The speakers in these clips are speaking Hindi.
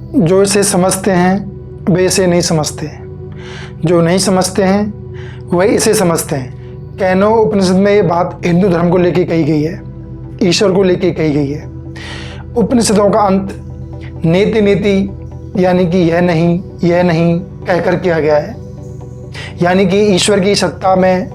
जो इसे समझते हैं वे इसे नहीं समझते, जो नहीं समझते हैं वही इसे समझते हैं। कैनो उपनिषद में ये बात हिंदू धर्म को लेकर कही गई है, ईश्वर को लेकर कही गई है। उपनिषदों का अंत नेति नेति यानी कि यह नहीं कहकर किया गया है। यानी कि ईश्वर की सत्ता में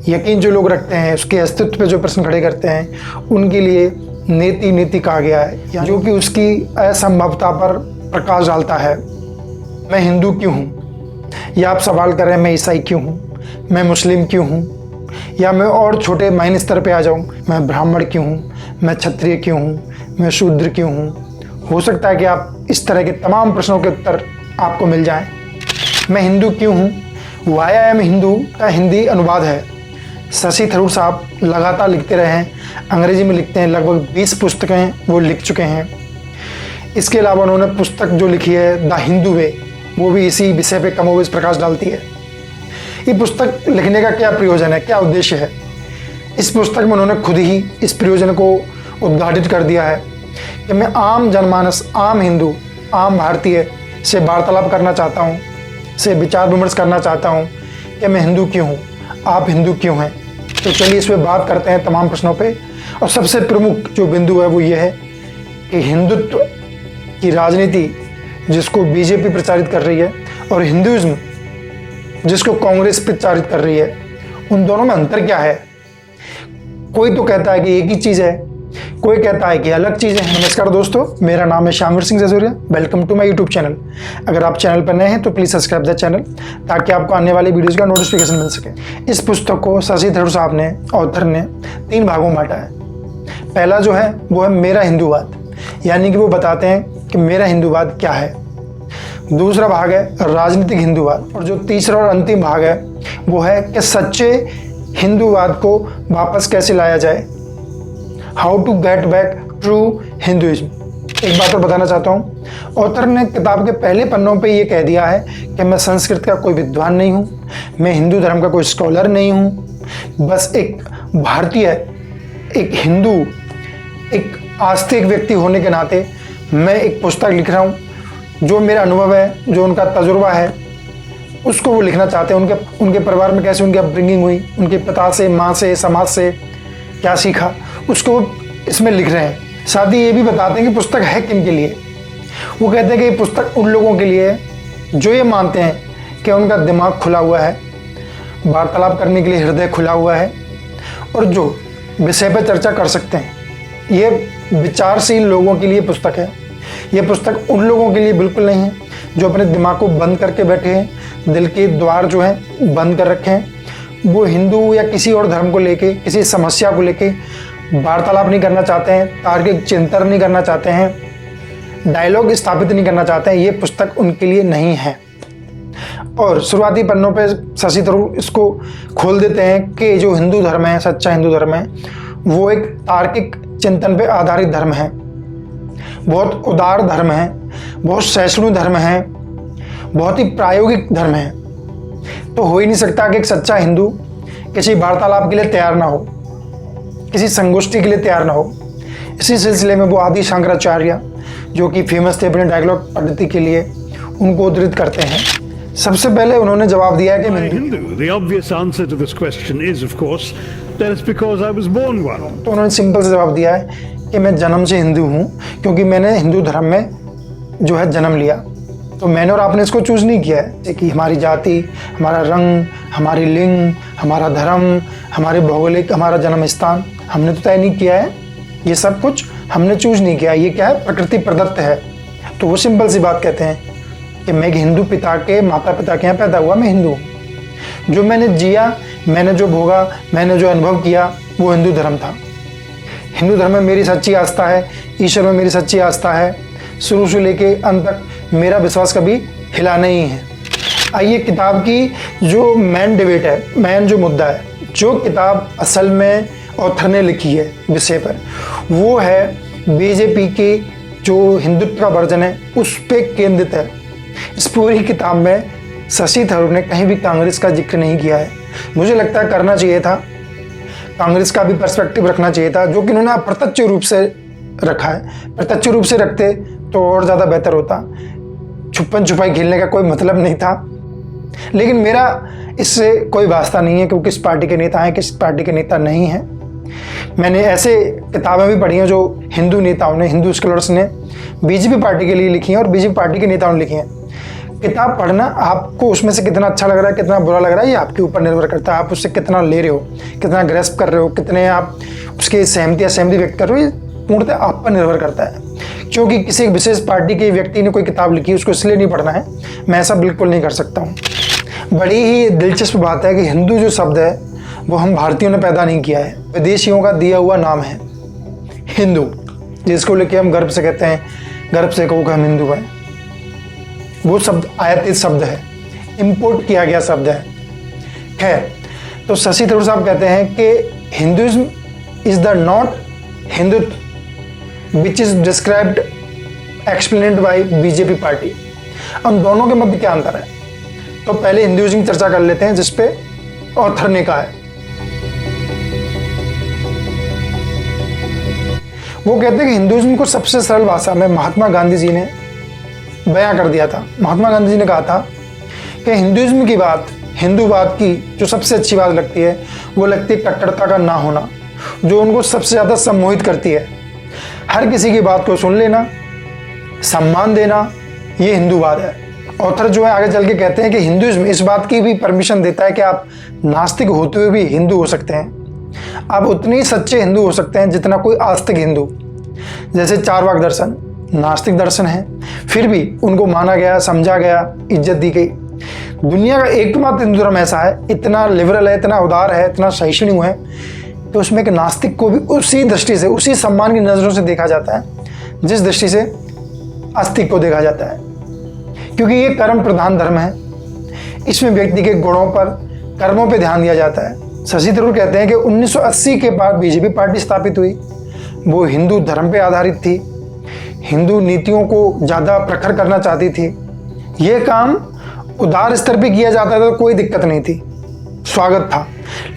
यकीन जो लोग रखते हैं, उसके अस्तित्व पे जो प्रश्न खड़े करते हैं, उनके लिए नेति नेति कहा गया है, जो कि उसकी असंभवता पर प्रकाश डालता है। मैं हिंदू क्यों हूँ, या आप सवाल करें मैं ईसाई क्यों हूँ, मैं मुस्लिम क्यों हूँ, या मैं और छोटे माइनर स्तर पे आ जाऊँ, मैं ब्राह्मण क्यों हूँ, मैं क्षत्रिय क्यों हूँ, मैं शूद्र क्यों हूँ। हो सकता है कि आप इस तरह के तमाम प्रश्नों के उत्तर आपको मिल जाएं। मैं हिंदू क्यों हूँ, वाई आई एम हिंदू का हिंदी अनुवाद है। शशि थरूर साहब लगातार लिखते रहे हैं, अंग्रेजी में लिखते हैं, लगभग 20 पुस्तकें वो लिख चुके हैं। इसके अलावा उन्होंने पुस्तक जो लिखी है द हिंदू वे, वो भी इसी विषय पे कमोबेश प्रकाश डालती है। ये पुस्तक लिखने का क्या प्रयोजन है, क्या उद्देश्य है? इस पुस्तक में उन्होंने खुद ही इस प्रयोजन को उद्घाटित कर दिया है कि मैं आम जनमानस, आम हिंदू, आम भारतीय से वार्तालाप करना चाहता हूँ, से विचार विमर्श करना चाहता हूँ कि मैं हिंदू क्यों हूँ, आप हिंदू क्यों हैं। तो चलिए इस पर बात करते हैं तमाम प्रश्नों पे। और सबसे प्रमुख जो बिंदु है वो ये है कि हिंदुत्व की राजनीति जिसको बीजेपी प्रचारित कर रही है और हिंदुइज्म जिसको कांग्रेस प्रचारित कर रही है, उन दोनों में अंतर क्या है? कोई तो कहता है कि एक ही चीज़ है, कोई कहता है कि अलग चीज़ है। नमस्कार दोस्तों, मेरा नाम है Shyamveer Singh Jasuriya. Welcome to my YouTube channel. अगर आप चैनल पर नए हैं तो प्लीज़ सब्सक्राइब द चैनल ताकि आपको आने वाली वीडियोज़ का नोटिफिकेशन मिल सके। इस पुस्तक को शशि थरूर साहब ने, ऑथर ने 3 भागों में बांटा है। पहला जो है वो है मेरा हिंदूवाद, यानी कि वो बताते हैं कि मेरा हिंदूवाद क्या है। दूसरा भाग है राजनीतिक हिंदूवाद, और जो तीसरा और अंतिम भाग है वो है कि सच्चे हिंदूवाद को वापस कैसे लाया जाए, how to get back true Hinduism. एक बात और बताना चाहता हूँ, ऑथर ने किताब के पहले पन्नों पे ये कह दिया है कि मैं संस्कृत का कोई विद्वान नहीं हूँ, मैं हिंदू धर्म का कोई स्कॉलर नहीं हूँ, बस एक भारतीय, एक हिंदू, एक आस्तिक व्यक्ति होने के नाते मैं एक पुस्तक लिख रहा हूँ। जो मेरा अनुभव है, जो उनका तजुर्बा है, उसको वो लिखना चाहते हैं। उनके परिवार में कैसे उनकी अपब्रिंगिंग हुई, उनके पिता से, माँ से, समाज से क्या सीखा, उसको इसमें लिख रहे हैं। साथ ही ये भी बताते हैं कि पुस्तक है किन के लिए। वो कहते हैं कि ये पुस्तक उन लोगों के लिए है जो ये मानते हैं कि उनका दिमाग खुला हुआ है, वार्तालाप करने के लिए हृदय खुला हुआ है, और जो विषय पर चर्चा कर सकते हैं। ये विचारशील लोगों के लिए पुस्तक है। ये पुस्तक उन लोगों के लिए बिल्कुल नहीं है जो अपने दिमाग को बंद करके बैठे हैं, दिल के द्वार जो हैं बंद कर रखे हैं। वो हिंदू या किसी और धर्म को लेके, किसी समस्या को लेके वार्तालाप नहीं करना चाहते हैं, तार्किक चिंतन नहीं करना चाहते हैं, डायलॉग स्थापित नहीं करना चाहते हैं। ये पुस्तक उनके लिए नहीं है। और शुरुआती पन्नों पे शशि थरूर इसको खोल देते हैं कि जो हिंदू धर्म है, सच्चा हिंदू धर्म है, वो एक तार्किक चिंतन पे आधारित धर्म है, बहुत उदार धर्म है, बहुत सहिष्णु धर्म है, बहुत ही प्रायोगिक धर्म है। तो हो ही नहीं सकता कि एक सच्चा हिंदू किसी वार्तालाप के लिए तैयार ना हो, किसी संगोष्ठी के लिए तैयार ना हो। इसी सिलसिले में वो आदि शंकराचार्य, जो कि फेमस थे अपने डायलॉग पद्धति के लिए, उनको उद्धृत करते हैं। सबसे पहले उन्होंने जवाब दिया कि मैं Hindu. The obvious answer to this question is, of course, that it's because I was born one. तो उन्होंने सिंपल से जवाब दिया है कि मैं जन्म से हिंदू हूँ, क्योंकि मैंने हिंदू धर्म में जो है जन्म लिया। तो मैंने और आपने इसको चूज नहीं किया है कि हमारी जाति, हमारा रंग, हमारी लिंग, हमारा धर्म, हमारे भौगोलिक, हमारा जन्म स्थान हमने तो तय नहीं किया है। ये सब कुछ हमने चूज नहीं किया। ये क्या है? प्रकृति प्रदत्त है। तो वो सिंपल सी बात कहते हैं कि मैं एक हिंदू पिता के, माता पिता के यहाँ पैदा हुआ, मैं हिंदू हूँ। जो मैंने जिया, मैंने जो भोगा, मैंने जो अनुभव किया, वो हिंदू धर्म था। हिंदू धर्म में मेरी सच्ची आस्था है, ईश्वर में मेरी सच्ची आस्था है। शुरू से लेके अंत तक मेरा विश्वास कभी हिला नहीं है। आइए किताब की जो मेन डिबेट है, मेन जो मुद्दा है, जो किताब असल में ऑथर ने लिखी है विषय पर, वो है बीजेपी की जो हिंदुत्व का वर्जन है उस पे केंद्रित है। इस पूरी किताब में शशि थरूर ने कहीं भी कांग्रेस का जिक्र नहीं किया है। मुझे लगता है करना चाहिए था, कांग्रेस का भी पर्सपेक्टिव रखना चाहिए था, जो कि उन्होंने अप्रत्यक्ष रूप से रखा है। प्रत्यक्ष रूप से रखते तो और ज़्यादा बेहतर होता। छुपन छुपाई खेलने का कोई मतलब नहीं था, लेकिन मेरा इससे कोई वास्ता नहीं है कि वो किस पार्टी के नेता हैं, किस पार्टी के नेता नहीं हैं। मैंने ऐसे किताबें भी पढ़ी हैं जो हिंदू नेताओं ने, हिंदू स्कॉलर्स ने बीजेपी पार्टी के लिए लिखी हैं और बीजेपी पार्टी के नेताओं ने लिखी हैं। किताब पढ़ना, आपको उसमें से कितना अच्छा लग रहा है, कितना बुरा लग रहा है, ये आपके ऊपर निर्भर करता है। आप उससे कितना ले रहे हो, कितना ग्रेस्प कर रहे हो, कितने आप उसके सहमति असहमति व्यक्त कर रहे हो, ये पूर्णतः आप पर निर्भर करता है। क्योंकि किसी विशेष पार्टी के व्यक्ति ने कोई किताब लिखी, उसको इसलिए नहीं पढ़ना है, मैं ऐसा बिल्कुल नहीं कर सकता हूँ। बड़ी ही दिलचस्प बात है कि हिंदू जो शब्द है वो हम भारतीयों ने पैदा नहीं किया है, विदेशियों का दिया हुआ नाम है हिंदू, जिसको लेके हम गर्व से कहते हैं, गर्व से कहो कि हम हिंदू हैं। वो शब्द आयातित शब्द है, इंपोर्ट किया गया शब्द है। खैर, तो शशि थरूर साहब कहते हैं कि Hinduism is the not Hindutva which is described explained by BJP party. उन दोनों के मध्य क्या अंतर है? तो पहले हिंदुइज्म की चर्चा कर लेते हैं, जिसपे ऑथर ने कहा है। वो कहते हैं कि हिंदुइज्म को सबसे सरल भाषा में महात्मा गांधी जी ने बयां कर दिया था। महात्मा गांधी जी ने कहा था कि हिंदुइज्म की बात, हिंदूवाद की जो सबसे अच्छी बात लगती है वो लगती है कट्टरता का ना होना, जो उनको सबसे ज़्यादा सम्मोहित करती है। हर किसी की बात को सुन लेना, सम्मान देना, ये हिंदूवाद है। ऑथर जो है आगे चल के कहते हैं कि हिंदुइज्म इस बात की भी परमिशन देता है कि आप नास्तिक होते हुए भी हिंदू हो सकते हैं। आप उतने ही सच्चे हिंदू हो सकते हैं जितना कोई आस्तिक हिंदू। जैसे चारवाक दर्शन नास्तिक दर्शन है, फिर भी उनको माना गया, समझा गया, इज्जत दी गई। दुनिया का एकमात्र हिंदू धर्म ऐसा है, इतना लिबरल है, इतना उदार है, इतना सहिष्णु है, तो उसमें एक नास्तिक को भी उसी दृष्टि से, उसी सम्मान की नज़रों से देखा जाता है जिस दृष्टि से आस्तिक को देखा जाता है। क्योंकि ये कर्म प्रधान धर्म है, इसमें व्यक्ति के गुणों पर, कर्मों पर ध्यान दिया जाता है। शशि थरूर कहते हैं कि 1980 के बाद बीजेपी पार्टी स्थापित हुई, वो हिंदू धर्म पे आधारित थी, हिंदू नीतियों को ज़्यादा प्रखर करना चाहती थी। ये काम उदार स्तर पे किया जाता था तो कोई दिक्कत नहीं थी, स्वागत था।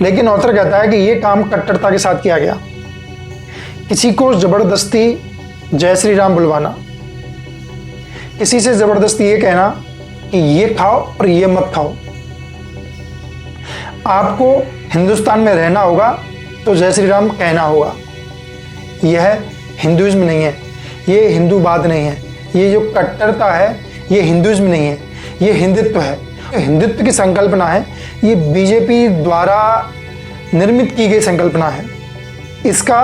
लेकिन ऑथर कहता है कि ये काम कट्टरता के साथ किया गया। किसी को ज़बरदस्ती जय श्री राम बुलवाना, किसी से ज़बरदस्ती ये कहना कि ये खाओ और ये मत खाओ। आपको हिंदुस्तान में रहना होगा तो जय श्री राम कहना होगा। यह हिंदुइज्म नहीं है, ये हिंदूवाद नहीं है, ये जो कट्टरता है ये हिंदुइज्म नहीं है, ये हिंदुत्व है। हिंदुत्व की संकल्पना है, ये बीजेपी द्वारा निर्मित की गई संकल्पना है। इसका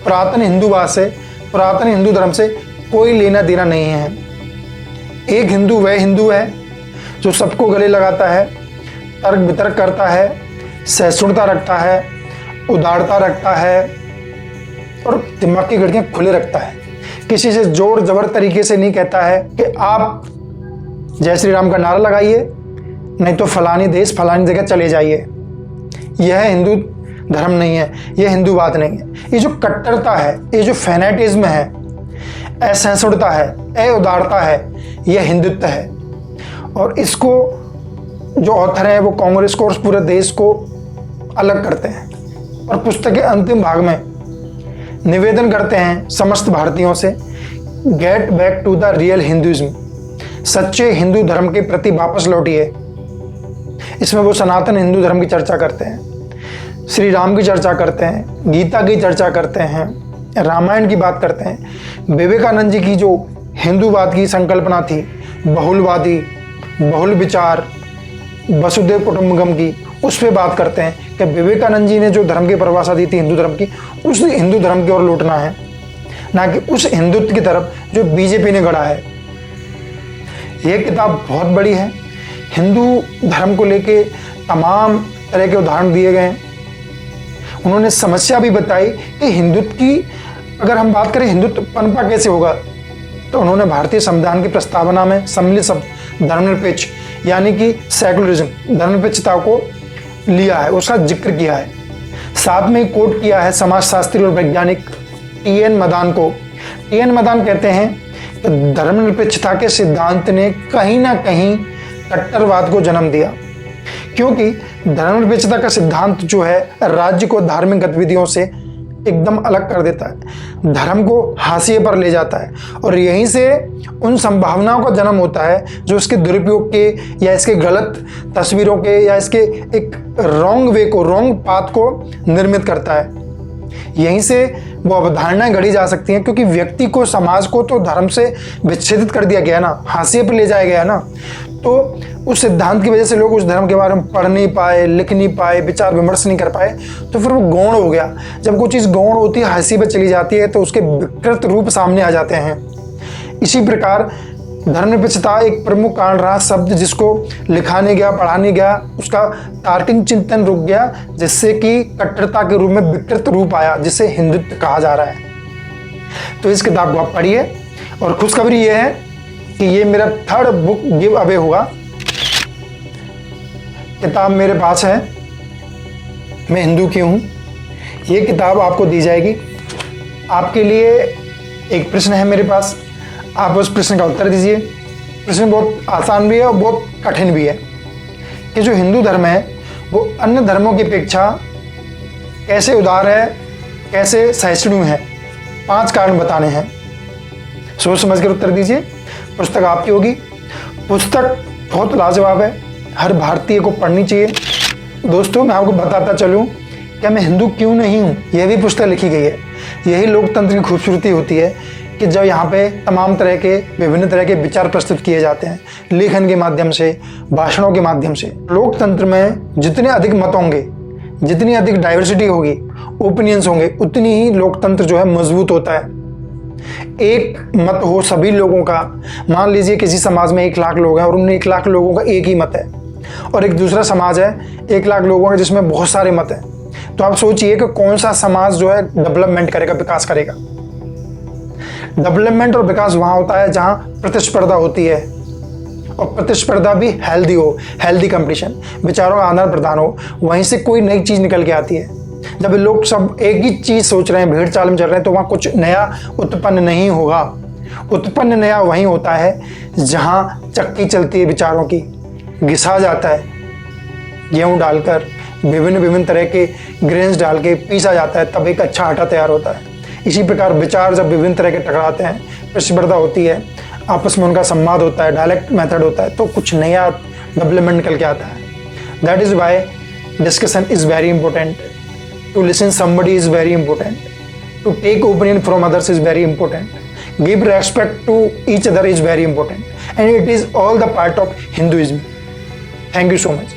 पुरातन हिंदूवाद से, पुरातन हिंदू धर्म से कोई लेना देना नहीं है। एक हिंदू वह हिंदू है जो सबको गले लगाता है, तर्क वितर्क करता है, सहिष्णुता रखता है, उदारता रखता है और दिमाग की खिड़कियां खुले रखता है। किसी से जोर जबर तरीके से नहीं कहता है कि आप जय श्री राम का नारा लगाइए, नहीं तो फलानी देश फलानी जगह चले जाइए। यह हिंदू धर्म नहीं है, यह हिंदूवाद नहीं है। ये जो कट्टरता है, ये जो फैनेटिज्म है, असहिष्णुता है, अउदारता है, यह हिंदुत्व है। और इसको जो ऑथर है वो कांग्रेस को और पूरे देश को अलग करते हैं और पुस्तक के अंतिम भाग में निवेदन करते हैं समस्त भारतीयों से, get back to the real Hinduism, सच्चे हिंदू धर्म के प्रति वापस लौटिए। इसमें वो सनातन हिंदू धर्म की चर्चा करते हैं, श्री राम की चर्चा करते हैं, गीता की चर्चा करते हैं, रामायण की बात करते हैं। विवेकानंद जी की जो हिंदूवाद की संकल्पना थी, बहुलवादी, बहुल विचार, वसुदेव कुटुंबकम की, उस पर बात करते हैं कि विवेकानंद जी ने जो धर्म की परिभाषा दी थी हिंदू धर्म की, उस हिंदू धर्म की ओर लौटना है, ना कि उस हिंदुत्व की तरफ जो बीजेपी ने गढ़ा है। यह किताब बहुत बड़ी है, हिंदू धर्म को लेके तमाम तरह के उदाहरण दिए गए हैं। उन्होंने समस्या भी बताई कि हिंदुत्व की अगर हम बात करें हिंदुत्व पनपा कैसे होगा, तो उन्होंने भारतीय संविधान की प्रस्तावना में सम्मिलित शब्द धर्मनिरपेक्ष यानी कि सेकुलरिज्म, धर्मनिरपेक्षता को लिया है, उसका जिक्र किया है। साथ में कोट किया है समाजशास्त्री और वैज्ञानिक टी.एन. मदान को। टी.एन. मदान कहते हैं कि धर्मनिरपेक्षता के सिद्धांत ने कहीं ना कहीं कट्टरवाद को जन्म दिया, क्योंकि धर्मनिरपेक्षता का सिद्धांत जो है राज्य को धार्मिक गतिविधियों से एकदम अलग कर देता है, धर्म को हाशिए पर ले जाता है और यहीं से उन संभावनाओं का जन्म होता है जो इसके दुरुपयोग के या इसके गलत तस्वीरों के या इसके एक रॉन्ग वे को, रॉन्ग पाथ को निर्मित करता है। यहीं से वो अवधारणाएं गढ़ी जा सकती हैं, क्योंकि व्यक्ति को, समाज को तो धर्म से विच्छेदित कर दिया गया ना, हाशिए पर ले जाया गया ना। तो उस सिद्धांत की वजह से लोग उस धर्म के बारे में पढ़ नहीं पाए, लिख नहीं पाए, विचार विमर्श नहीं कर पाए, तो फिर वो गौण हो गया। जब कोई चीज़ गौण होती है, हाशिए पर चली जाती है, तो उसके विकृत रूप सामने आ जाते हैं। इसी प्रकार धर्मनिरपेक्षता एक प्रमुख कारण रहा, शब्द जिसको लिखा नहीं गया, पढ़ा नहीं गया, उसका तार्किक चिंतन रुक गया, जिससे कि कट्टरता के रूप में विकृत रूप आया, जिसे हिंदुत्व कहा जा रहा है। तो इस किताब को आप पढ़िए और खुशखबरी ये है कि ये मेरा 3rd बुक गिव अवे होगा। किताब मेरे पास है, मैं हिंदू क्यों हूँ, ये किताब आपको दी जाएगी। आपके लिए एक प्रश्न है मेरे पास, आप उस प्रश्न का उत्तर दीजिए। प्रश्न बहुत आसान भी है और बहुत कठिन भी है कि जो हिंदू धर्म है वो अन्य धर्मों की अपेक्षा कैसे उदार है, कैसे सहिष्णु है। 5 कारण बताने हैं, सोच समझ कर उत्तर दीजिए। पुस्तक आपकी होगी। पुस्तक बहुत लाजवाब है, हर भारतीय को पढ़नी चाहिए। दोस्तों, मैं आपको बताता चलूँ क्या मैं हिंदू क्यों नहीं हूँ, यह भी पुस्तक लिखी गई है। यही लोकतंत्र की खूबसूरती होती है कि जब यहाँ पे तमाम तरह के, विभिन्न तरह के विचार प्रस्तुत किए जाते हैं, लेखन के माध्यम से, भाषणों के माध्यम से। लोकतंत्र में जितने अधिक मत होंगे, जितनी अधिक डाइवर्सिटी होगी, ओपिनियंस होंगे, उतनी ही लोकतंत्र जो है मजबूत होता है। एक मत हो सभी लोगों का, मान लीजिए किसी समाज में 1 लाख लोग हैं और उन 1 लाख लोगों का एक ही मत है, और एक दूसरा समाज है 1 लाख लोगों का जिसमें बहुत सारे मत हैं, तो आप सोचिए कि कौन सा समाज जो है डेवलपमेंट करेगा, विकास करेगा। डेवलपमेंट और विकास वहाँ होता है जहाँ प्रतिस्पर्धा होती है, और प्रतिस्पर्धा भी हेल्दी हो, हेल्दी कंपटीशन, विचारों का आदान प्रदान हो, वहीं से कोई नई चीज़ निकल के आती है। जब लोग सब एक ही चीज़ सोच रहे हैं, भीड़ चाल में चल रहे हैं, तो वहाँ कुछ नया उत्पन्न नहीं होगा। उत्पन्न नया वहीं होता है जहाँ चक्की चलती है विचारों की, घिसा जाता है, गेहूँ डालकर, विभिन्न तरह के ग्रेन्स डाल के पीसा जाता है, तब एक अच्छा आटा तैयार होता है। इसी प्रकार विचार जब विभिन्न तरह के टकराते हैं, प्रतिस्पर्धा होती है, आपस में उनका संवाद होता है, डायलेक्ट मेथड होता है, तो कुछ नया डेवलपमेंट निकल के आता है। That is why discussion is very important, to listen somebody is very important, to take opinion from others is very important, give respect to each other is very important, and it is all the part of Hinduism. Thank you so much.